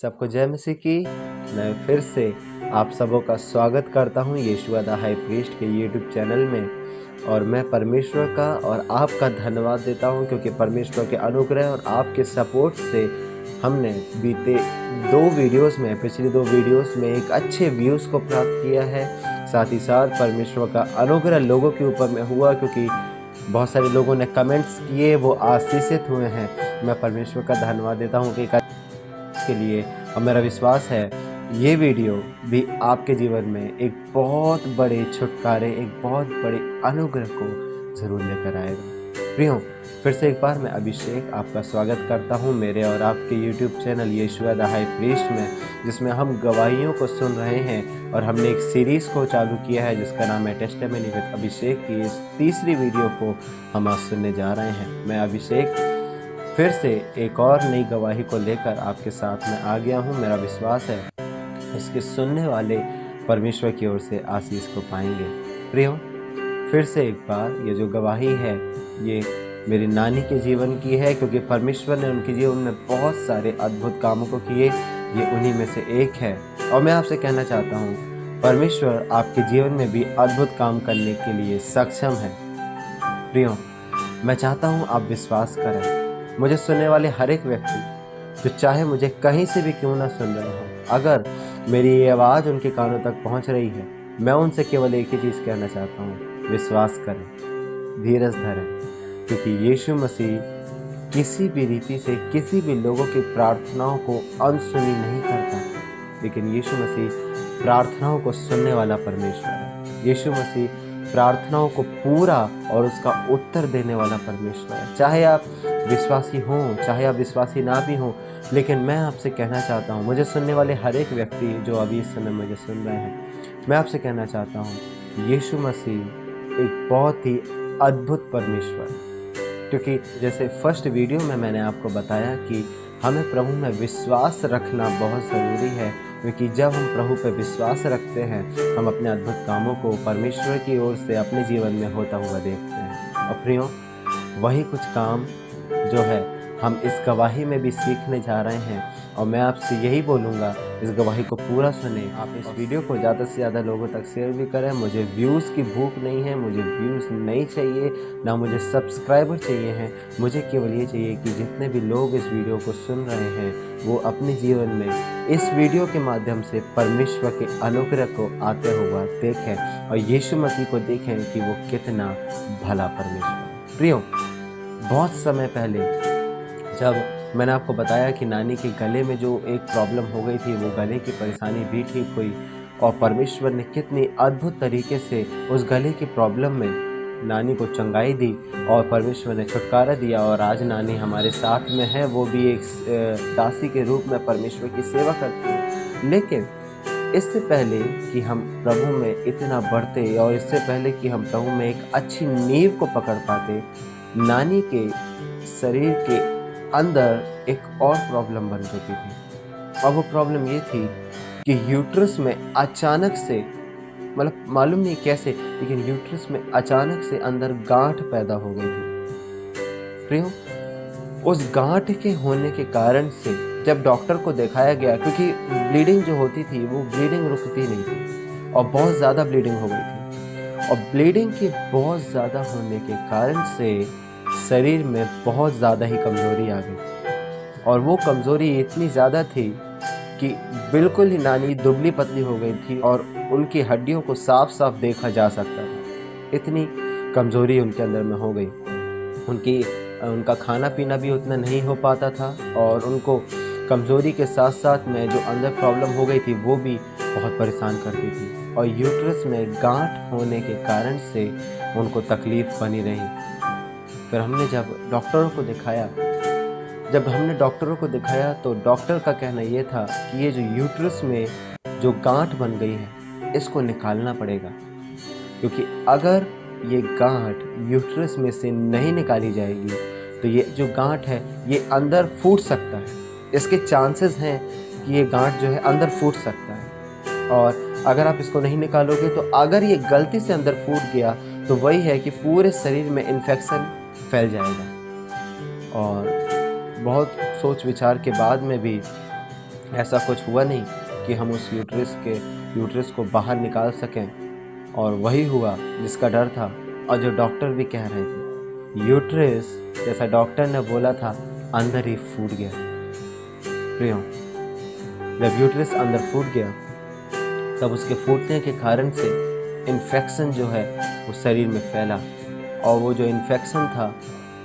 सबको जय मसीह की। मैं फिर से आप सबों का स्वागत करता हूं यीशुआ द हाई प्रीस्ट के यूट्यूब चैनल में। और मैं परमेश्वर का और आपका धन्यवाद देता हूं क्योंकि परमेश्वर के अनुग्रह और आपके सपोर्ट से हमने बीते पिछली दो वीडियोस में एक अच्छे व्यूज़ को प्राप्त किया है। साथ ही साथ परमेश्वर का अनुग्रह लोगों के ऊपर में हुआ क्योंकि बहुत सारे लोगों ने कमेंट्स किए, वो आशीषित हुए हैं। मैं परमेश्वर का धन्यवाद देता हूँ कि के लिए, और मेरा विश्वास है ये वीडियो भी आपके जीवन में एक बहुत बड़े छुटकारे, एक बहुत बड़े अनुग्रह को ज़रूर लेकर आएगा। प्रियो, फिर से एक बार मैं अभिषेक आपका स्वागत करता हूँ मेरे और आपके YouTube channel Yeshua the high priest में, जिसमें हम गवाहियों को सुन रहे हैं। और हमने एक सीरीज़ को चालू किया है जिसका नाम है टेस्टिमनी विद अभिषेक की। इस तीसरी वीडियो को हम आज सुनने जा रहे हैं। मैं अभिषेक फिर से एक और नई गवाही को लेकर आपके साथ में आ गया हूँ। मेरा विश्वास है इसके सुनने वाले परमेश्वर की ओर से आशीष को पाएंगे। प्रियो, फिर से एक बार ये जो गवाही है ये मेरी नानी के जीवन की है, क्योंकि परमेश्वर ने उनके जीवन में बहुत सारे अद्भुत कामों को किए। ये उन्हीं में से एक है। और मैं आपसे कहना चाहता हूँ परमेश्वर आपके जीवन में भी अद्भुत काम करने के लिए सक्षम है। प्रियो, मैं चाहता हूँ आप विश्वास करें। मुझे सुनने वाले हर एक व्यक्ति जो चाहे मुझे कहीं से भी क्यों ना सुन रहे हो, अगर मेरी ये आवाज़ उनके कानों तक पहुंच रही है, मैं उनसे केवल एक ही चीज़ कहना चाहता हूँ, विश्वास करें, धीरज धरें, क्योंकि यीशु मसीह किसी भी रीति से किसी भी लोगों की प्रार्थनाओं को अनसुनी नहीं करता। लेकिन यीशु मसीह प्रार्थनाओं को सुनने वाला परमेश्वर है। यीशु मसीह प्रार्थनाओं को पूरा और उसका उत्तर देने वाला परमेश्वर है। चाहे आप विश्वासी हों, चाहे आप विश्वासी ना भी हों, लेकिन मैं आपसे कहना चाहता हूँ, मुझे सुनने वाले हर एक व्यक्ति जो अभी इस समय मुझे सुन रहे हैं, मैं आपसे कहना चाहता हूँ यीशु मसीह एक बहुत ही अद्भुत परमेश्वर है। क्योंकि जैसे फर्स्ट वीडियो में मैंने आपको बताया कि हमें प्रभु में विश्वास रखना बहुत ज़रूरी है, क्योंकि जब हम प्रभु पर विश्वास रखते हैं हम अपने अद्भुत कामों को परमेश्वर की ओर से अपने जीवन में होता हुआ देखते हैं। और प्रियो, वही कुछ काम जो है हम इस गवाही में भी सीखने जा रहे हैं। और मैं आपसे यही बोलूँगा, इस गवाही को पूरा सुने। आप इस वीडियो को ज़्यादा से ज़्यादा लोगों तक शेयर भी करें। मुझे व्यूज़ की भूख नहीं है, मुझे व्यूज़ नहीं चाहिए, ना मुझे सब्सक्राइबर चाहिए हैं। मुझे केवल ये चाहिए कि जितने भी लोग इस वीडियो को सुन रहे हैं वो अपने जीवन में इस वीडियो के माध्यम से परमेश्वर के अनुग्रह को आते हुआ देखें और यीशु मसीह को देखें कि वो कितना भला परमेश्वर है। प्रियो, बहुत समय पहले जब मैंने आपको बताया कि नानी के गले में जो एक प्रॉब्लम हो गई थी, वो गले की परेशानी भी ठीक हुई और परमेश्वर ने कितनी अद्भुत तरीके से उस गले की प्रॉब्लम में नानी को चंगाई दी और परमेश्वर ने छुटकारा दिया। और आज नानी हमारे साथ में है, वो भी एक दासी के रूप में परमेश्वर की सेवा करती है। लेकिन इससे पहले कि हम प्रभु में इतना बढ़ते और इससे पहले कि हम प्रभु में एक अच्छी नींव को पकड़ पाते, नानी के शरीर के अंदर एक और प्रॉब्लम बन चुकी थी। और वो प्रॉब्लम ये थी कि यूट्रस में अचानक से, मतलब मालूम नहीं कैसे, लेकिन यूट्रस में अचानक से अंदर गांठ पैदा हो गई थी। प्रियो, उस गांठ के होने के कारण से जब डॉक्टर को दिखाया गया, क्योंकि ब्लीडिंग जो होती थी वो ब्लीडिंग रुकती नहीं थी और बहुत ज़्यादा ब्लीडिंग हो गई थी। और ब्लीडिंग के बहुत ज़्यादा होने के कारण से शरीर में बहुत ज़्यादा ही कमज़ोरी आ गई। और वो कमज़ोरी इतनी ज़्यादा थी कि बिल्कुल ही नानी दुबली पतली हो गई थी और उनकी हड्डियों को साफ साफ देखा जा सकता था। इतनी कमज़ोरी उनके अंदर में हो गई। उनका खाना पीना भी उतना नहीं हो पाता था और उनको कमज़ोरी के साथ साथ में जो अंदर प्रॉब्लम हो गई थी वो भी बहुत परेशान करती थी। और यूट्रस में गांठ होने के कारण से उनको तकलीफ़ बनी रही। फिर हमने जब डॉक्टरों को दिखाया तो डॉक्टर का कहना ये था कि ये जो यूट्रस में जो गांठ बन गई है इसको निकालना पड़ेगा, क्योंकि अगर ये गांठ यूट्रस में से नहीं निकाली जाएगी तो ये जो गांठ है ये अंदर फूट सकता है। इसके चांसेस हैं कि ये गांठ जो है अंदर फूट सकता है। और अगर आप इसको नहीं निकालोगे तो अगर ये गलती से अंदर फूट गया तो वही है कि पूरे शरीर में इन्फेक्शन फैल जाएगा। और बहुत सोच विचार के बाद में भी ऐसा कुछ हुआ नहीं कि हम उस यूट्रस को बाहर निकाल सकें, और वही हुआ जिसका डर था और जो डॉक्टर भी कह रहे थे। यूट्रस, जैसा डॉक्टर ने बोला था, अंदर ही फूट गया। प्रियो, जब यूट्रस अंदर फूट गया तब उसके फूटने के कारण से इन्फेक्शन जो है वो शरीर में फैला, और वो जो इन्फेक्शन था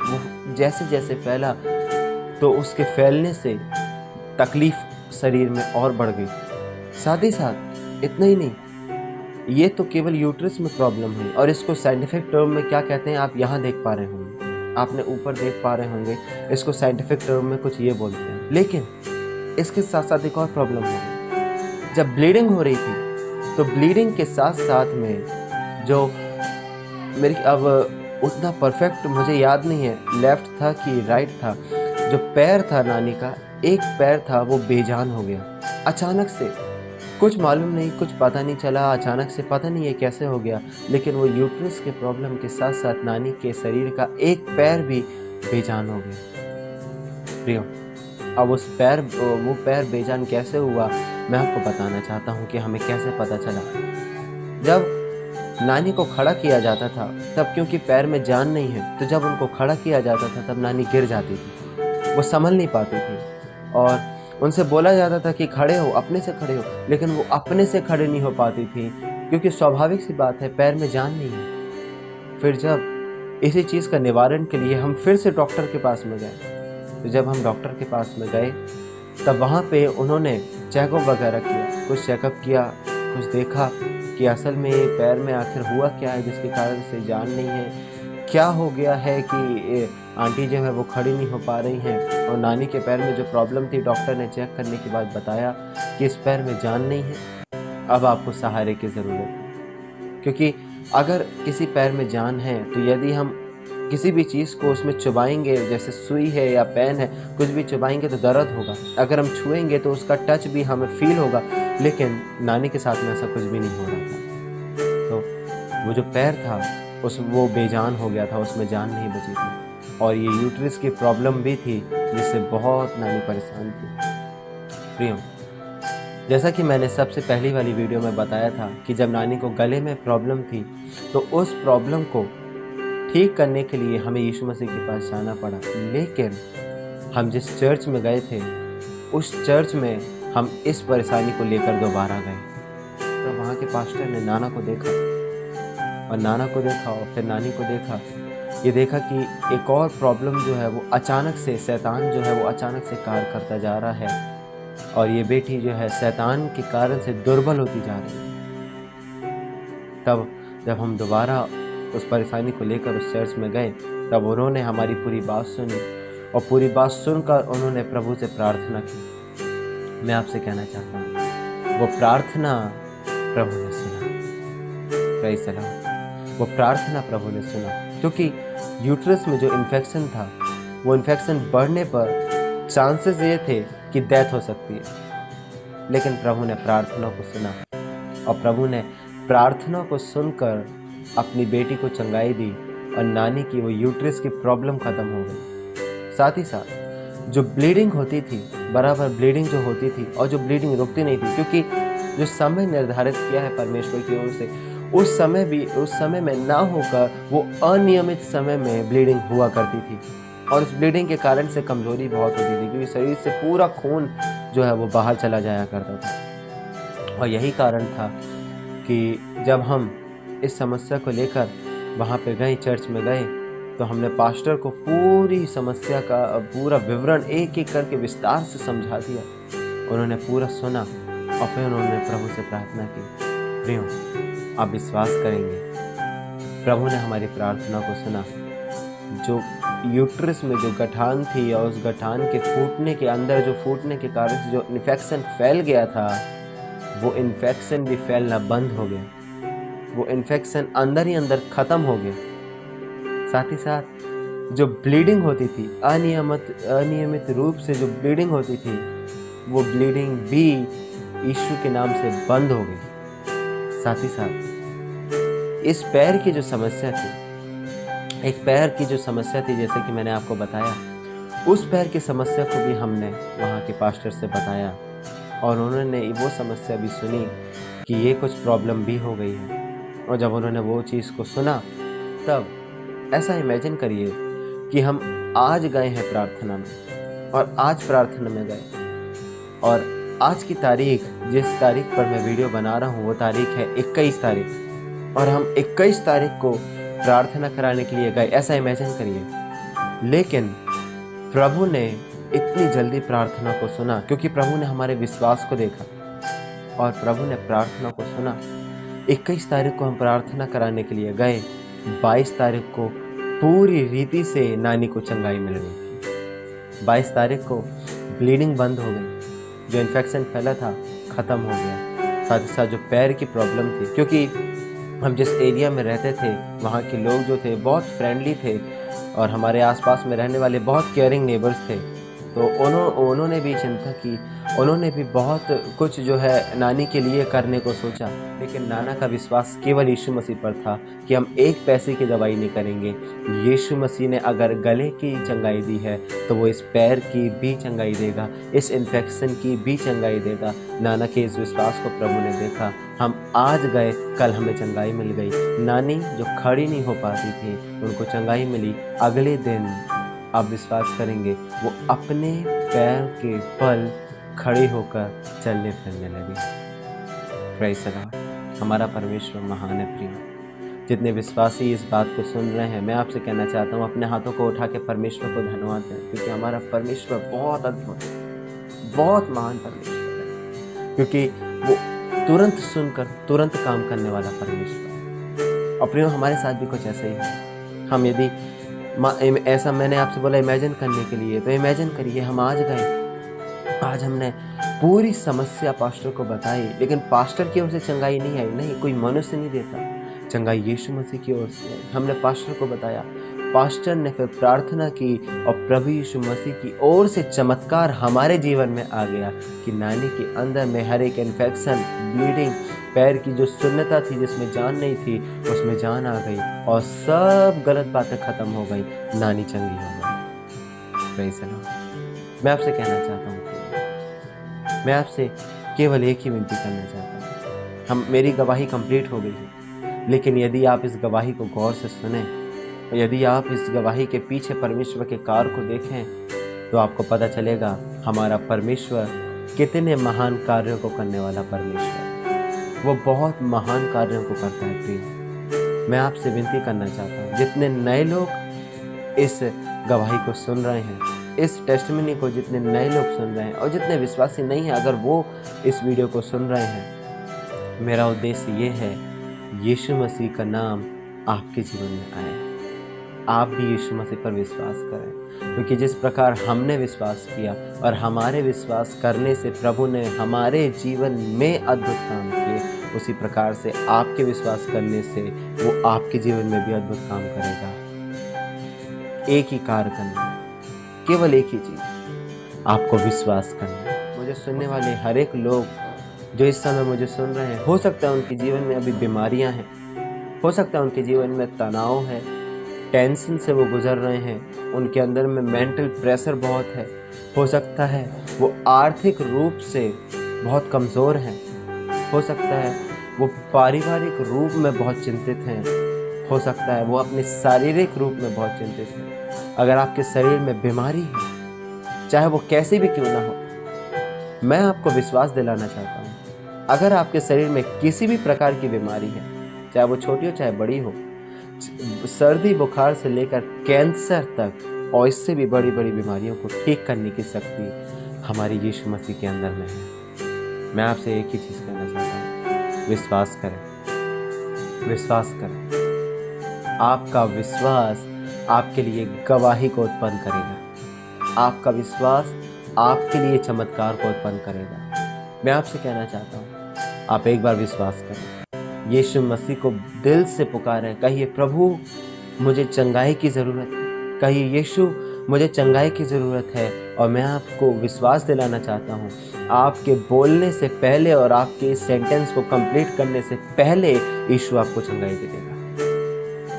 वो जैसे जैसे फैला तो उसके फैलने से तकलीफ शरीर में और बढ़ गई। साथ ही साथ इतना ही नहीं, ये तो केवल यूट्रस में प्रॉब्लम हुई, और इसको साइंटिफिक टर्म में क्या कहते हैं आप यहाँ देख पा रहे होंगे, आपने ऊपर देख पा रहे होंगे, इसको साइंटिफिक टर्म में कुछ ये बोलते हैं। लेकिन इसके साथ साथ एक और प्रॉब्लम हो गई। जब ब्लीडिंग हो रही थी तो ब्लीडिंग के साथ साथ में जो मेरी, अब उतना परफेक्ट मुझे याद नहीं है लेफ्ट था कि राइट था, जो पैर था नानी का, एक पैर था वो बेजान हो गया अचानक से। कुछ मालूम नहीं, कुछ पता नहीं चला, अचानक से पता नहीं ये कैसे हो गया, लेकिन वो यूट्रस के प्रॉब्लम के साथ साथ नानी के शरीर का एक पैर भी बेजान हो गया। प्रियो, अब वो पैर बेजान कैसे हुआ मैं आपको बताना चाहता हूँ कि हमें कैसे पता चला। जब नानी को खड़ा किया जाता था तब, क्योंकि पैर में जान नहीं है, तो जब उनको खड़ा किया जाता था तब नानी गिर जाती थी, वो संभल नहीं पाती थी, और उनसे बोला जाता था कि खड़े हो, अपने से खड़े हो, लेकिन वो अपने से खड़े नहीं हो पाती थी, क्योंकि स्वाभाविक सी बात है, पैर में जान नहीं है। फिर जब इसी चीज़ का निवारण के लिए हम फिर से डॉक्टर के पास में गए, तो जब हम डॉक्टर के पास में गए तब वहाँ पे उन्होंने चेकअप वगैरह किया, कुछ चेकअप किया, कुछ देखा कि असल में पैर में आखिर हुआ क्या है जिसके कारण से जान नहीं है, क्या हो गया है कि आंटी जो है वो खड़ी नहीं हो पा रही हैं, और नानी के पैर में जो प्रॉब्लम थी डॉक्टर ने चेक करने के बाद बताया कि इस पैर में जान नहीं है, अब आपको सहारे की ज़रूरत है। क्योंकि अगर किसी पैर में जान है तो यदि हम किसी भी चीज़ को उसमें चुबाएंगे, जैसे सुई है या पेन है, कुछ भी चुबाएंगे तो दर्द होगा, अगर हम छुएंगे तो उसका टच भी हमें फील होगा, लेकिन नानी के साथ में ऐसा कुछ भी नहीं हो रहा था। तो वो जो पैर था वो बेजान हो गया था, उसमें जान नहीं बची थी, और ये यूट्रस की प्रॉब्लम भी थी जिससे बहुत नानी परेशान थी। प्रियो, जैसा कि मैंने सबसे पहली वाली वीडियो में बताया था कि जब नानी को गले में प्रॉब्लम थी तो उस प्रॉब्लम को ठीक करने के लिए हमें यीशु मसीह के पास जाना पड़ा, लेकिन हम जिस चर्च में गए थे उस चर्च में हम इस परेशानी को लेकर दोबारा गए। तो वहाँ के पास्टर ने नाना को देखा, और नाना को देखा और फिर नानी को देखा, ये देखा कि एक और प्रॉब्लम जो है वो अचानक से, शैतान जो है वो अचानक से कार्य करता जा रहा है, और ये बेटी जो है शैतान के कारण से दुर्बल होती जा रही है। तब जब हम दोबारा उस परेशानी को लेकर उस चर्च में गए तब उन्होंने हमारी पूरी बात सुनी, और पूरी बात सुनकर उन्होंने प्रभु से प्रार्थना की। मैं आपसे कहना चाहता हूँ, वो प्रार्थना प्रभु ने सुना। Praise the Lord. वो प्रार्थना प्रभु ने सुना, क्योंकि यूट्रस में जो इन्फेक्शन था वो इन्फेक्शन बढ़ने पर चांसेस ये थे कि डेथ हो सकती है, लेकिन प्रभु ने प्रार्थना को सुना, और प्रभु ने प्रार्थना को सुनकर अपनी बेटी को चंगाई दी, और नानी की वो यूट्रस की प्रॉब्लम ख़त्म हो गई। साथ ही साथ जो ब्लीडिंग होती थी, बराबर ब्लीडिंग जो होती थी, और जो ब्लीडिंग रुकती नहीं थी, क्योंकि जो समय निर्धारित किया है परमेश्वर की ओर से, उस समय में ना होकर वो अनियमित समय में ब्लीडिंग हुआ करती थी, और उस ब्लीडिंग के कारण से कमज़ोरी बहुत होती थी, क्योंकि शरीर से पूरा खून जो है वो बाहर चला जाया करता था। और यही कारण था कि जब हम इस समस्या को लेकर वहाँ पे गए, चर्च में गए, तो हमने पास्टर को पूरी समस्या का पूरा विवरण एक एक करके विस्तार से समझा दिया। उन्होंने पूरा सुना, और फिर उन्होंने प्रभु से प्रार्थना की। प्रियो, आप विश्वास करेंगे, प्रभु ने हमारी प्रार्थना को सुना। जो यूट्रस में जो गठान थी, और उस गठान के फूटने के अंदर जो फूटने के कारण से जो इन्फेक्शन फैल गया था, वो इन्फेक्शन भी फैलना बंद हो गया। वो इन्फेक्शन अंदर ही अंदर ख़त्म हो गया। साथ ही साथ जो ब्लीडिंग होती थी, अनियमित रूप से जो ब्लीडिंग होती थी, वो ब्लीडिंग भी यीशु के नाम से बंद हो गई। साथ ही साथ इस पैर की जो समस्या थी, एक पैर की जो समस्या थी, जैसे कि मैंने आपको बताया, उस पैर की समस्या को भी हमने वहाँ के पास्टर से बताया, और उन्होंने वो समस्या भी सुनी कि ये कुछ प्रॉब्लम भी हो गई है। और जब उन्होंने वो चीज़ को सुना, तब ऐसा इमेजिन करिए कि हम आज गए हैं प्रार्थना में, और आज प्रार्थना में गए, और आज की तारीख, जिस तारीख पर मैं वीडियो बना रहा हूँ वो तारीख है 21 तारीख, और हम 21 तारीख को प्रार्थना कराने के लिए गए। ऐसा इमेजिन करिए। लेकिन प्रभु ने इतनी जल्दी प्रार्थना को सुना, क्योंकि प्रभु ने हमारे विश्वास को देखा और प्रभु ने प्रार्थना को सुना। 21 तारीख को हम प्रार्थना कराने के लिए गए। 22 तारीख को पूरी रीति से नानी को चंगाई मिल गई। 22 तारीख को ब्लीडिंग बंद हो गई, जो इन्फेक्शन फैला था ख़त्म हो गया। साथ ही साथ जो पैर की प्रॉब्लम थी, क्योंकि हम जिस एरिया में रहते थे वहाँ के लोग जो थे बहुत फ्रेंडली थे और हमारे आसपास में रहने वाले बहुत केयरिंग नेबर्स थे, तो उन्होंने भी चिंता की, उन्होंने भी बहुत कुछ जो है नानी के लिए करने को सोचा। लेकिन नाना का विश्वास केवल यीशु मसीह पर था कि हम एक पैसे की दवाई नहीं करेंगे। यीशु मसीह ने अगर गले की चंगाई दी है तो वो इस पैर की भी चंगाई देगा, इस इन्फेक्शन की भी चंगाई देगा। नाना के इस विश्वास को प्रभु ने देखा। हम आज गए, कल हमें चंगाई मिल गई। नानी जो खड़ी नहीं हो पाती थी उनको चंगाई मिली। अगले दिन आप विश्वास करेंगे वो अपने पैर के बल खड़ी होकर चलने फिरने लगी। Praise the Lord. हमारा परमेश्वर महान है। प्रिय, जितने विश्वासी इस बात को सुन रहे हैं, मैं आपसे कहना चाहता हूँ अपने हाथों को उठा के परमेश्वर को धन्यवाद दें, क्योंकि हमारा परमेश्वर बहुत अद्भुत है, बहुत महान परमेश्वर है, क्योंकि वो तुरंत सुनकर तुरंत काम करने वाला परमेश्वर है। और प्रिय, हमारे साथ भी कुछ ऐसा ही है। हम यदि ऐसा, मैंने आपसे बोला इमेजिन करने के लिए, तो इमेजिन करिए हम आज गए, आज हमने पूरी समस्या पास्टर को बताई, लेकिन पास्टर की ओर से चंगाई नहीं आई। नहीं, कोई मनुष्य नहीं देता, चंगाई यीशु मसीह की ओर से आई। हमने पास्टर को बताया, पास्टर ने फिर प्रार्थना की और प्रभु यीशु मसीह की ओर से चमत्कार हमारे जीवन में आ गया कि नानी के अंदर में हर एक इन्फेक्शन, ब्लीडिंग, पैर की जो शून्यता थी जिसमें जान नहीं थी, उसमें जान आ गई और सब गलत बातें खत्म हो गई। नानी चंगी हो गई। Praise the Lord. मैं आपसे कहना चाहता हूँ, मैं आपसे केवल एक ही विनती करना चाहता हूँ। मेरी गवाही कंप्लीट हो गई है, लेकिन यदि आप इस गवाही को गौर से सुने, यदि आप इस गवाही के पीछे परमेश्वर के कार्य को देखें, तो आपको पता चलेगा हमारा परमेश्वर कितने महान कार्यों को करने वाला परमेश्वर है। वो बहुत महान कार्यों को करता है। प्रिय, मैं आपसे विनती करना चाहता हूँ, जितने नए लोग इस गवाही को सुन रहे हैं, इस टेस्टिमनी को जितने नए लोग सुन रहे हैं और जितने विश्वासी नहीं हैं, अगर वो इस वीडियो को सुन रहे हैं, मेरा उद्देश्य ये है यीशु मसीह का नाम आपके जीवन में आए, आप भी यीशु मसीह पर विश्वास करें, क्योंकि जिस प्रकार हमने विश्वास किया और हमारे विश्वास करने से प्रभु ने हमारे जीवन में अद्भुत काम किए, उसी प्रकार से आपके विश्वास करने से वो आपके जीवन में भी अद्भुत काम करेगा। एक ही कार्य करना, केवल एक ही चीज़, आपको विश्वास करना। मुझे सुनने वाले हर एक लोग जो इस समय मुझे सुन रहे हैं, हो सकता है उनके जीवन में अभी बीमारियां हैं, हो सकता है उनके जीवन में तनाव है, टेंशन से वो गुजर रहे हैं, उनके अंदर में मेंटल प्रेशर बहुत है, हो सकता है वो आर्थिक रूप से बहुत कमज़ोर हैं, हो सकता है वो पारिवारिक रूप में बहुत चिंतित हैं, हो सकता है वो अपने शारीरिक रूप में बहुत चिंतित हैं। अगर आपके शरीर में बीमारी है, चाहे वो कैसी भी क्यों ना हो, मैं आपको विश्वास दिलाना चाहता हूँ, अगर आपके शरीर में किसी भी प्रकार की बीमारी है, चाहे वो छोटी हो चाहे बड़ी हो, सर्दी बुखार से लेकर कैंसर तक और इससे भी बड़ी बड़ी बीमारियों को ठीक करने की शक्ति हमारी यीशु मसीह के अंदर में है। मैं आपसे एक ही चीज़ कहना चाहता हूँ, विश्वास करें, विश्वास करें। आपका विश्वास आपके लिए गवाही को उत्पन्न करेगा, आपका विश्वास आपके लिए चमत्कार को उत्पन्न करेगा। मैं आपसे कहना चाहता हूँ, आप एक बार विश्वास करें, यीशु मसीह को दिल से पुकारें, कहिए प्रभु मुझे चंगाई की ज़रूरत है, कहिए यीशु मुझे चंगाई की ज़रूरत है। और मैं आपको विश्वास दिलाना चाहता हूँ, आपके बोलने से पहले और आपके इस सेंटेंस को कंप्लीट करने से पहले यीशु आपको चंगाई दे देगा।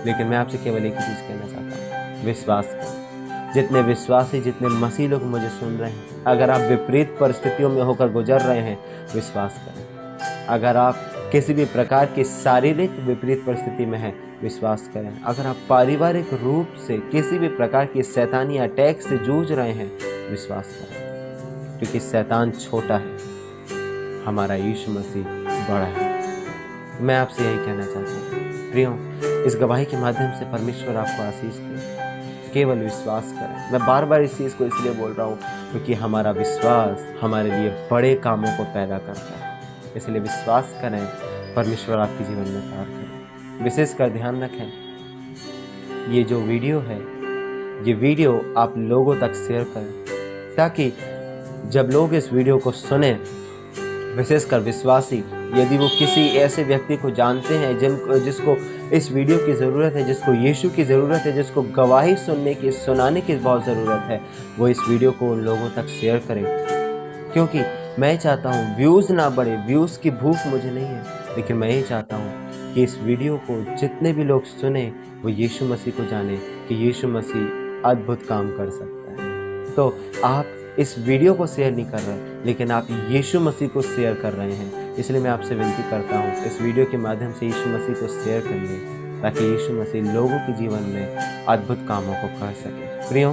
लेकिन मैं आपसे केवल एक ही चीज़ कहना चाहता हूँ, विश्वास करें। जितने विश्वासी, जितने मसीह लोग मुझे सुन रहे हैं, अगर आप विपरीत परिस्थितियों में होकर गुजर रहे हैं, विश्वास करें। अगर आप किसी भी प्रकार की शारीरिक विपरीत परिस्थिति में हैं, विश्वास करें। अगर आप पारिवारिक रूप से किसी भी प्रकार की शैतानी अटैक से जूझ रहे हैं, विश्वास करें, क्योंकि शैतान छोटा है, हमारा यीशु मसीह बड़ा है। मैं आपसे यही कहना चाहता हूँ प्रियो, इस गवाही के माध्यम से परमेश्वर आपको आशीष दे। केवल विश्वास करें। मैं बार बार इस चीज़ को इसलिए बोल रहा हूँ क्योंकि हमारा विश्वास हमारे लिए बड़े कामों को पैदा करता है। इसलिए विश्वास करें, परमेश्वर आपके जीवन में कार्य करें। विशेषकर ध्यान रखें, ये जो वीडियो है, ये वीडियो आप लोगों तक शेयर करें, ताकि जब लोग इस वीडियो को सुने, विशेषकर विश्वासी, यदि वो किसी ऐसे व्यक्ति को जानते हैं जिसको इस वीडियो की ज़रूरत है, जिसको यीशु की ज़रूरत है, जिसको गवाही सुनाने की बहुत ज़रूरत है, वो इस वीडियो को उन लोगों तक शेयर करें। क्योंकि मैं चाहता हूँ व्यूज़ ना बढ़े, व्यूज़ की भूख मुझे नहीं है, लेकिन मैं ये चाहता हूँ कि इस वीडियो को जितने भी लोग सुने, वो यीशु मसीह को जाने कि यीशु मसीह अद्भुत काम कर सकता है। तो आप इस वीडियो को शेयर नहीं कर रहे, लेकिन आप यीशु मसीह को शेयर कर रहे हैं। इसलिए मैं आपसे विनती करता हूँ, इस वीडियो के माध्यम से यीशु मसीह को शेयर करिए, ताकि यीशु मसीह लोगों के जीवन में अद्भुत कामों को कर सके। प्रियो,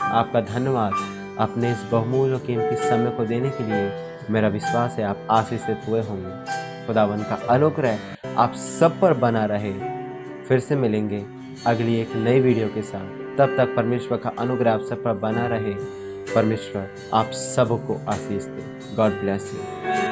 आपका धन्यवाद अपने इस बहुमूल्य कीमती समय को देने के लिए। मेरा विश्वास है आप आशीषित हुए होंगे। खुदावन का अनुग्रह आप सब पर बना रहे। फिर से मिलेंगे अगली एक नई वीडियो के साथ। तब तक परमेश्वर का अनुग्रह आप सब पर बना रहे। परमेश्वर आप सबको आशीष दे। God bless you.